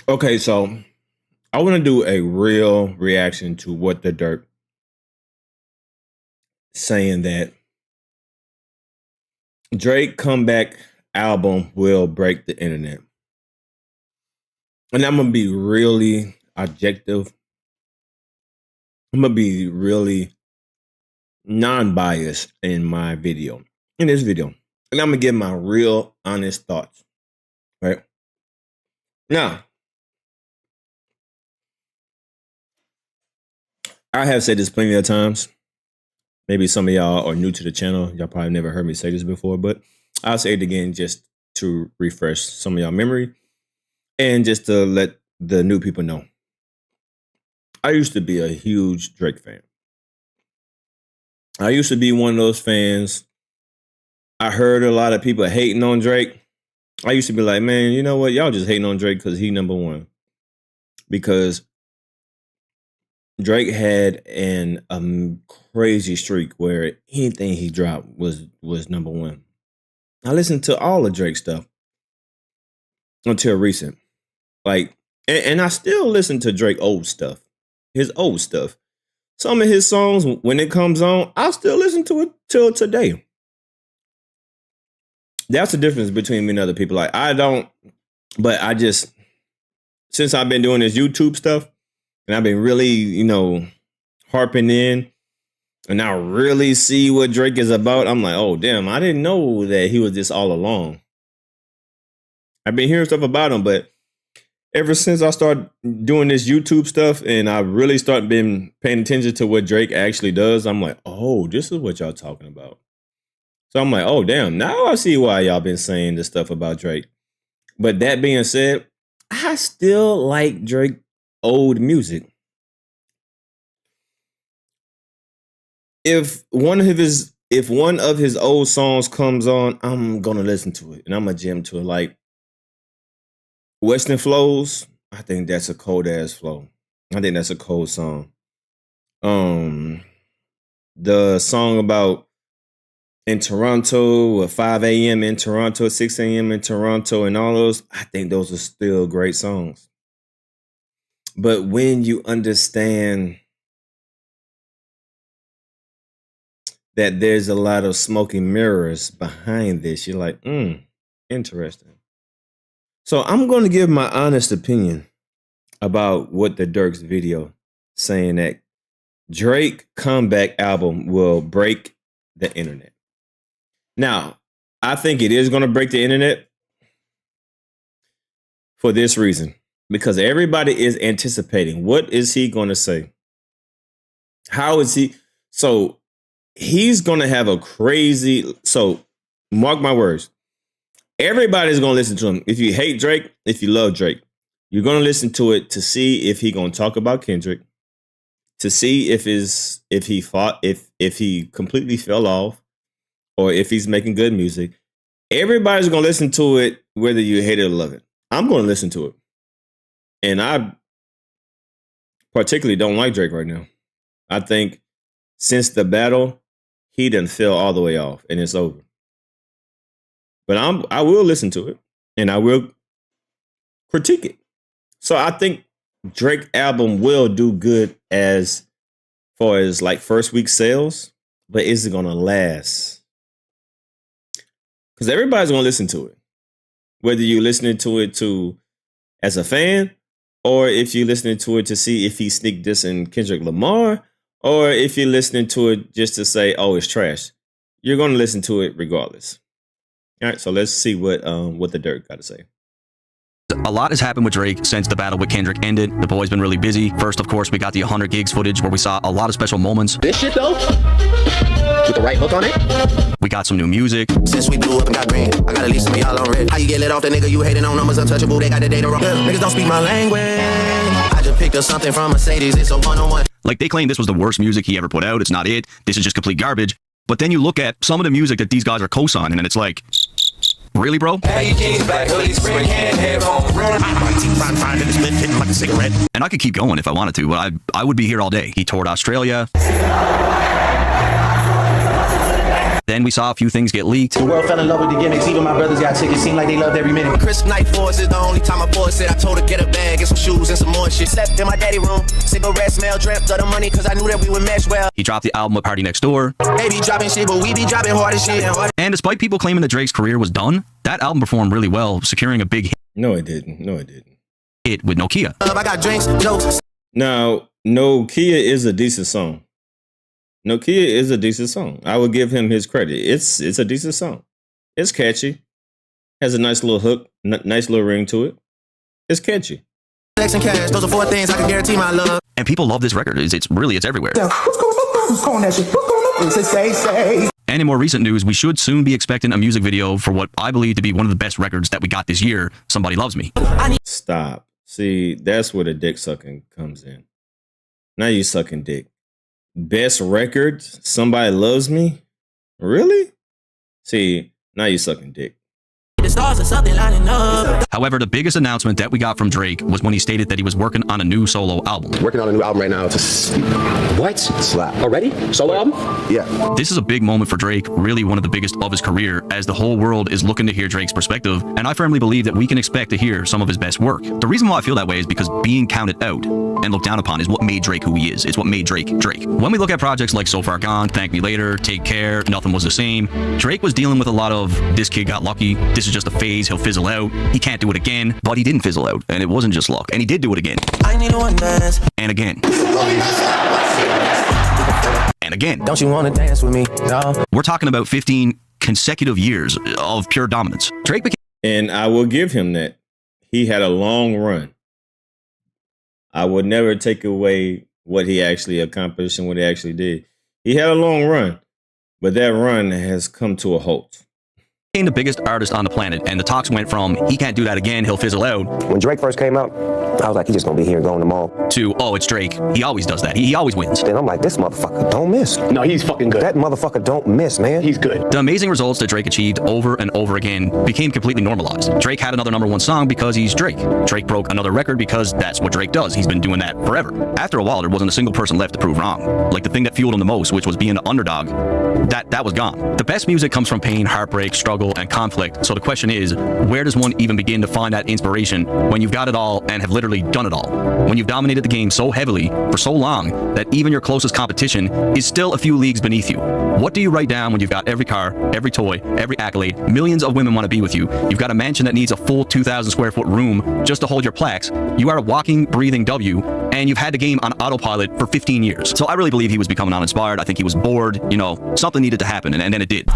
Okay, so I want to do a real reaction to what the Dirt saying that Drake comeback album will break the internet. And I'm gonna be really objective. I'm gonna be really non-biased in my video, in this video. And I'm gonna give my real honest thoughts. Right? Now, I have said this plenty of times. Maybe some of y'all are new to the channel. Y'all probably never heard me say this before, but I'll say it again just to refresh some of y'all memory and just to let the new people know. I used to be a huge Drake fan. I used to be one of those fans. I heard a lot of people hating on Drake. I used to be like, man, you know what? Y'all just hating on Drake because he number one. Because Drake had an crazy streak where anything he dropped was number one. I listened to all of Drake's stuff until recent. Like, and I still listen to Drake old stuff, his old stuff. Some of his songs, when it comes on, I still listen to it till today. That's the difference between me and other people. Like, I don't, but I just, since I've been doing this YouTube stuff, and I've been really, harping in, and I really see what Drake is about, I'm like, oh, damn, I didn't know that he was this all along. I've been hearing stuff about him, but ever since I started doing this YouTube stuff and I really started been paying attention to what Drake actually does, I'm like, oh, this is what y'all talking about. So I'm like, oh, damn, now I see why y'all been saying this stuff about Drake. But that being said, I still like Drake old music. If one of his old songs comes on, I'm gonna listen to it and I'm gonna jam to it. Like Western Flows, I think that's a cold ass flow. I think that's a cold song. The song about in Toronto, at 5 a.m. in Toronto, 6 a.m. in Toronto, and all those, I think those are still great songs. But when you understand that there's a lot of smoking mirrors behind this, you're like, interesting. So I'm going to give my honest opinion about what the Dirk's video saying that Drake comeback album will break the internet. Now, I think it is going to break the internet for this reason, because everybody is anticipating. What is he going to say? How is he? So he's going to have a crazy, so mark my words. Everybody's going to listen to him. If you hate Drake, if you love Drake, you're going to listen to it to see if he going to talk about Kendrick, to see if he completely fell off, or if he's making good music. Everybody's going to listen to it, whether you hate it or love it. I'm going to listen to it. And I particularly don't like Drake right now. I think since the battle, he done fell all the way off and it's over. But I will listen to it and I will critique it. So I think Drake album will do good as far as like first week sales, but is it going to last? Because everybody's going to listen to it, whether you're listening to it as a fan, or if you're listening to it to see if he sneak dissing Kendrick Lamar, or if you're listening to it just to say, oh, it's trash. You're going to listen to it regardless. All right, so let's see what the Dirt got to say. A lot has happened with Drake since the battle with Kendrick ended. The boy's been really busy. First, of course, we got the 100 gigs footage where we saw a lot of special moments. This shit, though, with the right hook on it. We got some new music. Since we blew up and got green, I gotta leave some of y'all on red. How you get lit off the nigga you hating on? Numbers untouchable, they got the data wrong. Niggas don't speak my language. I just picked up something from Mercedes, it's a one-on-one. Like, they claim this was the worst music he ever put out. It's not it. This is just complete garbage. But then you look at some of the music that these guys are co-signing, and it's like, really, bro? And I could keep going if I wanted to, but I would be here all day. He toured Australia. Then we saw a few things get leaked. The world fell in love with the gimmicks. Even my brothers got tickets. Seemed like they loved every minute. Crisp night force is the only time I forced it. I told her get a bag and some shoes and some more shit. Slept in my daddy room. Cigarette smell, dreamt of the money cause I knew that we would mesh well. He dropped the album with Party Next Door. They be dropping shit, but we be dropping hard as shit. And despite people claiming that Drake's career was done, that album performed really well, securing a big No, it didn't. No, it didn't. hit with Nokia. I got drinks, jokes. Now, Nokia is a decent song. Nokia is a decent song. I would give him his credit. It's a decent song. It's catchy. Has a nice little hook, nice little ring to it. It's catchy. Sex and cash, those are 4 things I can guarantee my love. And people love this record. It's everywhere. What's going on? What's going on? That shit? What's going on? Say. And in more recent news, we should soon be expecting a music video for what I believe to be one of the best records that we got this year, Somebody Loves Me. Stop. See, that's where the dick sucking comes in. Now you sucking dick. Best record, Somebody Loves Me? Really? See, now you sucking dick. The stars are something lining up. However, the biggest announcement that we got from Drake was when he stated that he was working on a new solo album. Working on a new album right now. What? Slap. Already? Solo album? Yeah. This is a big moment for Drake, really one of the biggest of his career, as the whole world is looking to hear Drake's perspective, and I firmly believe that we can expect to hear some of his best work. The reason why I feel that way is because being counted out and looked down upon is what made Drake who he is. It's what made Drake Drake. When we look at projects like So Far Gone, Thank Me Later, Take Care, Nothing Was the Same, Drake was dealing with a lot of this kid got lucky, this is just a phase, he'll fizzle out, he can't do it again, but he didn't fizzle out, and it wasn't just luck, and he did do it again. I need a one dance. And again. And again. Don't you wanna dance with me? No. We're talking about 15 consecutive years of pure dominance. Drake became And I will give him that. He had a long run. I would never take away what he actually accomplished and what he actually did. He had a long run, but that run has come to a halt. the biggest artist on the planet, and the talks went from, he can't do that again, he'll fizzle out, When Drake first came out, I was like, he's just gonna be here going to Maul. to, oh, it's Drake, he always does that, he always wins. Then I'm like, this motherfucker don't miss. No, he's fucking good. That motherfucker don't miss, man. He's good. The amazing results that Drake achieved over and over again became completely normalized. Drake had another #1 song because he's Drake. Drake broke another record because that's what Drake does. He's been doing that forever. After a while, there wasn't a single person left to prove wrong. Like the thing that fueled him the most, which was being the underdog, that was gone. The best music comes from pain, heartbreak, struggle, and conflict. So the question is, where does one even begin to find that inspiration when you've got it all and have literally done it all? When you've dominated the game so heavily for so long that even your closest competition is still a few leagues beneath you. What do you write down when you've got every car, every toy, every accolade, millions of women want to be with you, you've got a mansion that needs a full 2,000 square foot room just to hold your plaques, you are a walking, breathing W, and you've had the game on autopilot for 15 years. So I really believe he was becoming uninspired. I think he was bored, something needed to happen, and then it did.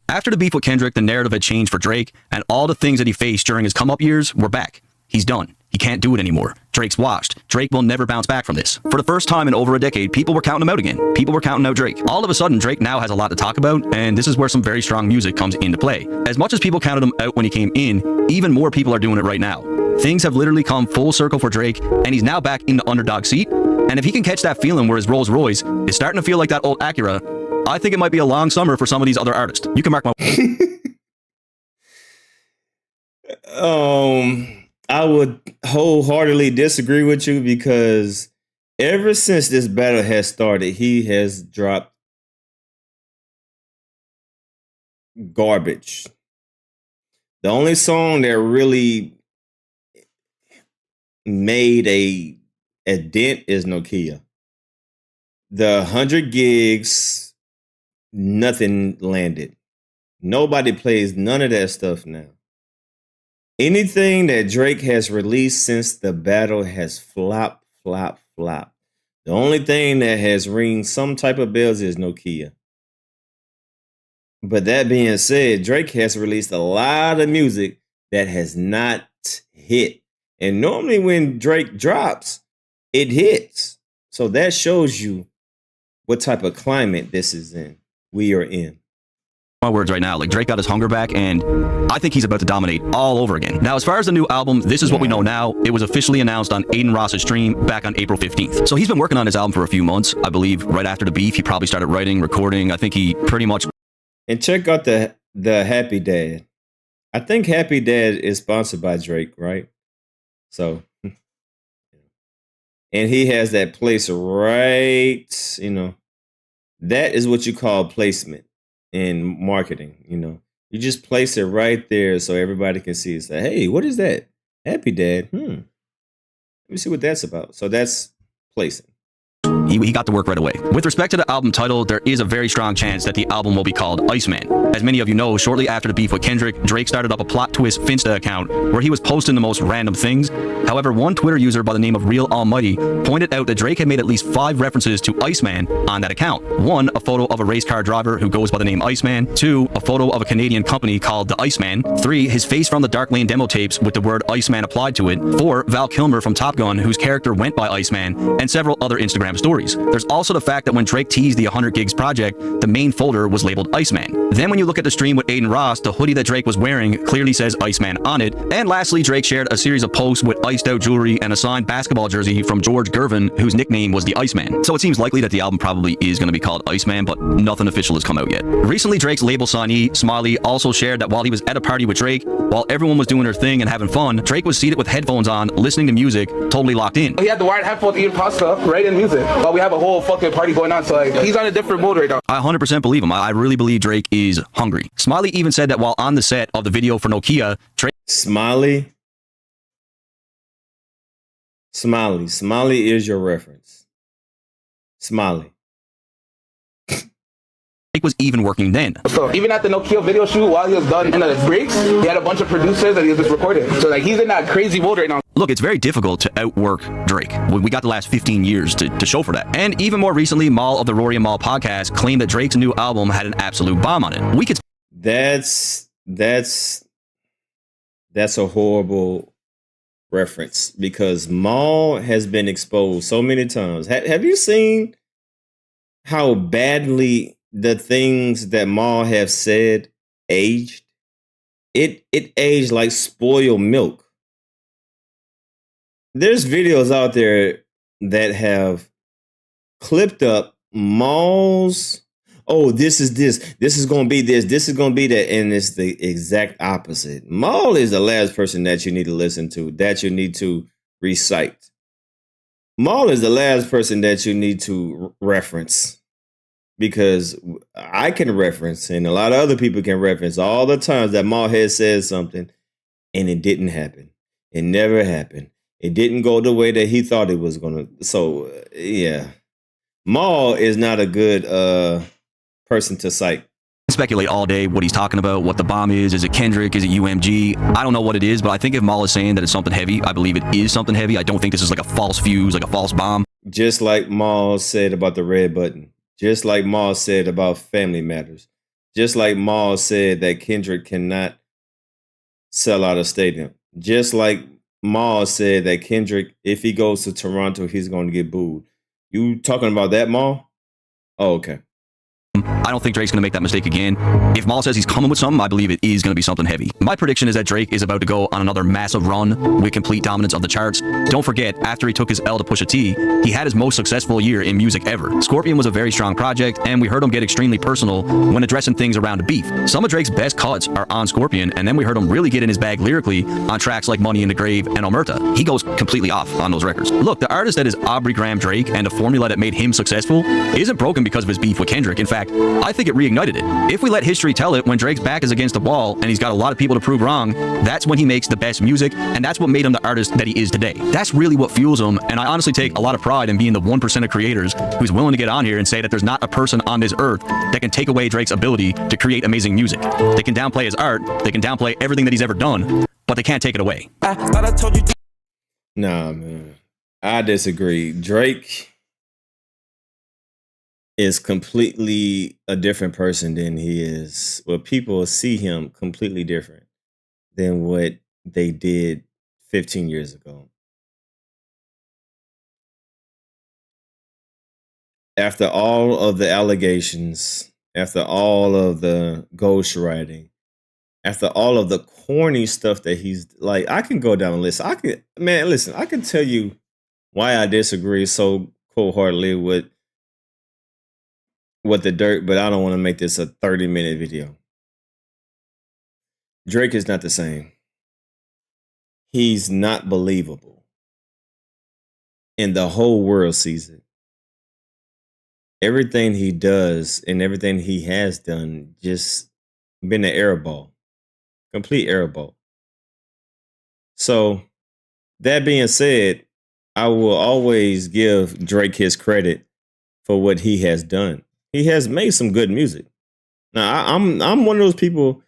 After the beef with Kendrick, the narrative had changed for Drake, and all the things that he faced during his come-up years were back. He's done. He can't do it anymore. Drake's washed. Drake will never bounce back from this. For the first time in over a decade, people were counting him out again. People were counting out Drake. All of a sudden, Drake now has a lot to talk about, and this is where some very strong music comes into play. As much as people counted him out when he came in, even more people are doing it right now. Things have literally come full circle for Drake, and he's now back in the underdog seat. And if he can catch that feeling where his Rolls Royce is starting to feel like that old Acura, I think it might be a long summer for some of these other artists. You can mark my... I would wholeheartedly disagree with you because ever since this battle has started, he has dropped garbage. The only song that really made a dent is Nokia. The 100 gigs, nothing landed. Nobody plays none of that stuff now. Anything that Drake has released since the battle has flopped. The only thing that has ring some type of bells is Nokia. But that being said, Drake has released a lot of music that has not hit. And normally when Drake drops, it hits. So that shows you what type of climate we are in. My words right now, like Drake got his hunger back, and I think he's about to dominate all over again. Now, as far as the new album, this is what we know now. It was officially announced on Aiden Ross's stream back on April 15th. So he's been working on his album for a few months. I believe right after the beef, he probably started writing, recording. I think he pretty much... And check out the Happy Dad. I think Happy Dad is sponsored by Drake, right? So, and he has that place right, That is what you call placement in marketing. You just place it right there so everybody can see. Say, hey, what is that? Happy Dad. Let me see what that's about. So that's placing. He got to work right away. With respect to the album title, there is a very strong chance that the album will be called Iceman. As many of you know, shortly after the beef with Kendrick, Drake started up a plot twist Finsta account where he was posting the most random things. However, one Twitter user by the name of Real Almighty pointed out that Drake had made at least 5 references to Iceman on that account. 1, a photo of a race car driver who goes by the name Iceman. 2, a photo of a Canadian company called the Iceman. 3, his face from the Dark Lane demo tapes with the word Iceman applied to it. 4, Val Kilmer from Top Gun, whose character went by Iceman, and several other Instagram stories. There's also the fact that when Drake teased the 100 Gigs project, the main folder was labeled Iceman. Then when you look at the stream with Aiden Ross, the hoodie that Drake was wearing clearly says Iceman on it. And lastly, Drake shared a series of posts with iced out jewelry and a signed basketball jersey from George Gervin, whose nickname was the Iceman. So it seems likely that the album probably is going to be called Iceman, but nothing official has come out yet. Recently, Drake's label signee, Smiley, also shared that while he was at a party with Drake, while everyone was doing their thing and having fun, Drake was seated with headphones on, listening to music, totally locked in. He had the wired headphones eating pasta, right in music, while we have a whole fucking party going on, so like, he's on a different mode right now. I 100% believe him. I really believe Drake is hungry. Smiley even said that while on the set of the video for Nokia, Drake... Smiley is your reference. Smiley. Drake was even working then. So even at the Nokia video shoot, while he was done in the breaks, he had a bunch of producers that he was just recording. So like, he's in that crazy mode right now. Look, it's very difficult to outwork Drake. We got the last 15 years to show for that. And even more recently, Maul of the Rory and Maul podcast claimed that Drake's new album had an absolute bomb on it. We could... That's a horrible reference because Maul has been exposed so many times. Have you seen how badly the things that Maul have said aged? It aged like spoiled milk. There's videos out there that have clipped up Maul's, oh, this is going to be this is going to be that, and it's the exact opposite. Maul is the last person that you need to listen to, that you need to recite. Maul is the last person that you need to reference, because I can reference, and a lot of other people can reference all the times that Maul has said something, and it didn't happen. It never happened. It didn't go the way that he thought it was going to. So, yeah. Maul is not a good person to cite. Speculate all day what he's talking about, what the bomb is. Is it Kendrick? Is it UMG? I don't know what it is, but I think if Maul is saying that it's something heavy, I believe it is something heavy. I don't think this is like a false fuse, like a false bomb. Just like Maul said about the red button. Just like Maul said about Family Matters. Just like Maul said that Kendrick cannot sell out a stadium. Just like Maul said that Kendrick, if he goes to Toronto, he's going to get booed. You talking about that, Maul? Oh, okay. I don't think Drake's going to make that mistake again. If Maul says he's coming with something, I believe it is going to be something heavy. My prediction is that Drake is about to go on another massive run with complete dominance of the charts. Don't forget, after he took his L to Pusha T, he had his most successful year in music ever. Scorpion was a very strong project, and we heard him get extremely personal when addressing things around the beef. Some of Drake's best cuts are on Scorpion, and then we heard him really get in his bag lyrically on tracks like Money in the Grave and Omerta. He goes completely off on those records. Look, the artist that is Aubrey Graham Drake and the formula that made him successful isn't broken because of his beef with Kendrick. In fact, I think it reignited it. If we let history tell it, when Drake's back is against the wall and he's got a lot of people to prove wrong, that's when he makes the best music, and that's what made him the artist that he is today. That's really what fuels him, and I honestly take a lot of pride in being the 1% of creators who's willing to get on here and say that there's not a person on this earth that can take away Drake's ability to create amazing music. They can downplay his art, they can downplay everything that he's ever done, but they can't take it away. Nah, man. I disagree. Drake is completely a different person than he is. Well, people see him completely different than what they did 15 years ago. After all of the allegations, after all of the ghostwriting, after all of the corny stuff that he's like, I can go down a list. I can tell you why I disagree so cold-heartedly with the dirt, but I don't want to make this a 30-minute video. Drake is not the same. He's not believable. And the whole world sees it. everything he does and everything he has done just been an air ball, complete air ball. So that being said, I will always give Drake his credit for what he has done. He has made some good music. Now I'm one of those people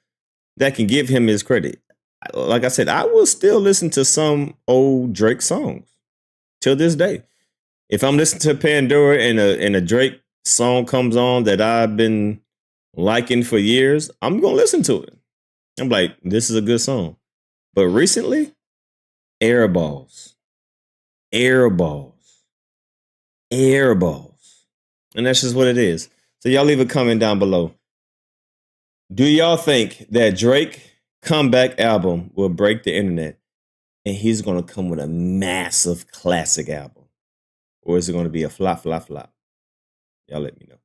that can give him his credit. Like I said, I will still listen to some old Drake songs till this day. If I'm listening to Pandora and a Drake song comes on that I've been liking for years, I'm gonna listen to it. I'm like, this is a good song. But recently, airballs, airballs, airballs. And that's just what it is. So y'all leave a comment down below. Do y'all think that Drake comeback album will break the internet and he's going to come with a massive classic album? Or is it going to be a flop? Y'all let me know.